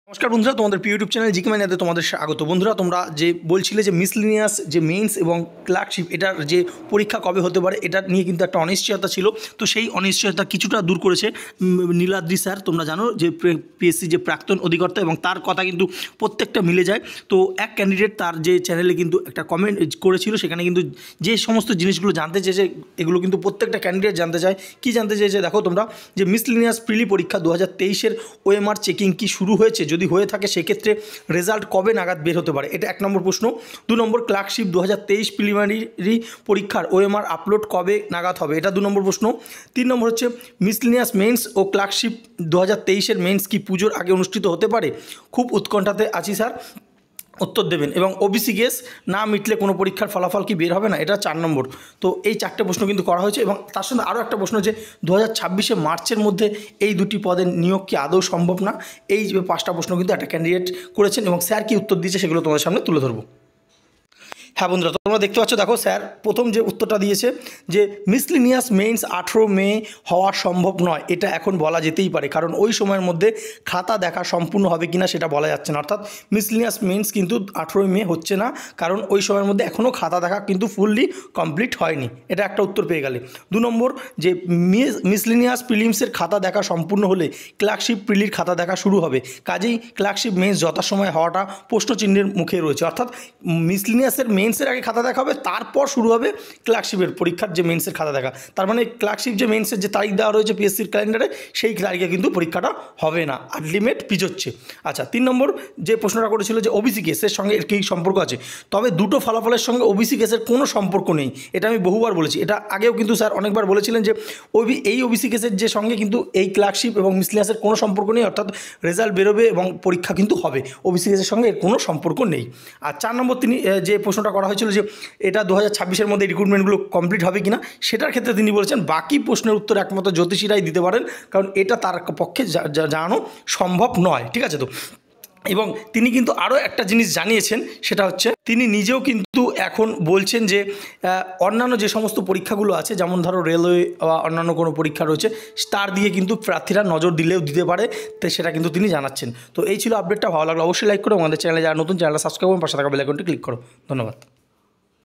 নমস্কার বন্ধুরা, তোমাদের ইউটিউব চ্যানেল জিকে ম্যানিয়াতে তোমাদের স্বাগত। বন্ধুরা, তোমরা যে বলছিলে যে মিসলিনিয়াস যে মেইনস এবং ক্লার্কশিপ এটার যে পরীক্ষা কবে হতে পারে এটা নিয়ে কিন্তু একটা অনিশ্চয়তা ছিল। তো সেই অনিশ্চয়তা কিছুটা দূর করেছে নীলাদ্রি স্যার। তোমরা জানো যে পিএসসি যে প্রাক্তন অধিকর্তা, এবং তার কথা কিন্তু প্রত্যেকটা মিলে যায়। তো এক ক্যান্ডিডেট তার যে চ্যানেলে কিন্তু একটা কমেন্ট করেছিল, সেখানে কিন্তু যে সমস্ত জিনিসগুলো জানতে চেয়েছে এগুলো কিন্তু প্রত্যেকটা ক্যান্ডিডেট জানতে চায়। কি জানতে চেয়েছে দেখো তোমরা, যে মিসলিনিয়াস প্রিলি পরীক্ষা 2023-এর ওএমআর চেকিং কি শুরু হয়েছে, যদি হয়ে থাকে সেক্ষেত্রে রেজাল্ট কবে নাগাদ বের হতে পারে, এটা এক নম্বর প্রশ্ন। 2 নম্বর, ক্লার্কশিপ 2023 প্রিলিমিনারি পরীক্ষার ওএমআর আপলোড কবে নাগাদ হবে, এটা 2 নম্বর প্রশ্ন। 3 নম্বর হচ্ছে মিসলিনিয়াস মেন্স ও ক্লার্কশিপ 2023-এর মেন্স কি পুজোর আগে অনুষ্ঠিত হতে পারে? খুব উৎকণ্ঠাতে আছি স্যার, উত্তর দেবেন। এবং ওবিসি গেস না মিটলে কোনো পরীক্ষার ফলাফল কি বের হবে না, এটা 4 নম্বর। তো এই 4টে প্রশ্ন কিন্তু করা হয়েছে, এবং তার সঙ্গে আরও একটা প্রশ্ন যে 2026-এ মার্চের মধ্যে এই দুটি পদের নিয়োগ কি আদৌ সম্ভব না, এই যে 5টা প্রশ্ন কিন্তু একটা ক্যান্ডিডেট করেছেন, এবং স্যার কি উত্তর দিয়েছে সেগুলো তোমাদের সামনে তুলে ধরবো। হ্যাঁ বন্ধুরা, তোমরা দেখতে পাচ্ছ, দেখো স্যার প্রথম যে উত্তরটা দিয়েছে যে মিসলিনিয়াস মেইনস 18 মে হওয়া সম্ভব নয়, এটা এখন বলা যেতেই পারে, কারণ ওই সময়ের মধ্যে খাতা দেখা সম্পূর্ণ হবে কিনা সেটা বলা যাচ্ছে না। অর্থাৎ মিসলিনিয়াস মেইনস কিন্তু 18 মে হচ্ছে না, কারণ ওই সময়ের মধ্যে এখনও খাতা দেখা কিন্তু ফুললি কমপ্লিট হয়নি। এটা একটা উত্তর পেয়ে গেলে। 2 নম্বর, যে মিসলিনিয়াস প্রিলিমসের খাতা দেখা সম্পূর্ণ হলে ক্লার্কশিপ প্রিলির খাতা দেখা শুরু হবে, কাজেই ক্লার্কশিপ মেইনস যথাসময়ে হওয়াটা প্রশ্নচিহ্নের মুখে রয়েছে। অর্থাৎ মিসলিনিয়াসের মেন্সের আগে খাতা দেখা হবে, তারপর শুরু হবে ক্লার্কশিপের পরীক্ষার যে মেন্সের খাতা দেখা। তার মানে ক্লার্কশিপ যে মেন্সের যে তারিখ দেওয়া রয়েছে পিএসসির ক্যালেন্ডারে, সেই তারিখে কিন্তু পরীক্ষাটা হবে না, আলটিমেট পিছোচ্ছে। আচ্ছা, 3 নম্বর যে প্রশ্নটা করেছিল যে ওবিসি কেসের সঙ্গে এর কী সম্পর্ক আছে, তবে দুটো ফলাফলের সঙ্গে ওবিসি কেসের কোনো সম্পর্ক নেই, এটা আমি বহুবার বলেছি। এটা আগেও কিন্তু স্যার অনেকবার বলেছিলেন যে এই ওবিসি কেসের যে সঙ্গে কিন্তু এই ক্লার্কশিপ এবং মিসলিনিয়াসের কোনো সম্পর্ক নেই, অর্থাৎ রেজাল্ট বেরোবে এবং পরীক্ষা কিন্তু হবে, ওবিসি কেসের সঙ্গে এর কোনো সম্পর্ক নেই। আর 4 নম্বর তিনি যে প্রশ্নটা করা হয়েছিল যে এটা 2026-এর মধ্যে রিক্রুটমেন্টগুলো কমপ্লিট হবে কিনা, সেটার ক্ষেত্রে তিনি বলেছেন বাকি প্রশ্নের উত্তর একমাত্র জ্যোতিষীরাই দিতে পারেন, কারণ এটা তার পক্ষে জানানো সম্ভব নয়। ঠিক আছে? তো এবং তিনি কিন্তু আরও একটা জিনিস জানিয়েছেন, সেটা হচ্ছে তিনি নিজেও কিন্তু এখন বলছেন যে অন্যান্য যে সমস্ত পরীক্ষাগুলো আছে, যেমন ধরো রেলওয়ে বা অন্যান্য কোনো পরীক্ষা রয়েছে, তার দিকে কিন্তু প্রার্থীরা নজর দিলেও দিতে পারে, তো সেটা কিন্তু তিনি জানাচ্ছেন। তো এই ছিল আপডেটটা। ভালো লাগলো অবশ্যই লাইক করো, আমাদের চ্যানেলে যারা নতুন, চ্যানেলটা সাবস্ক্রাইব করুন, পাশে থাকা বেল আইকনটি ক্লিক করো। ধন্যবাদ।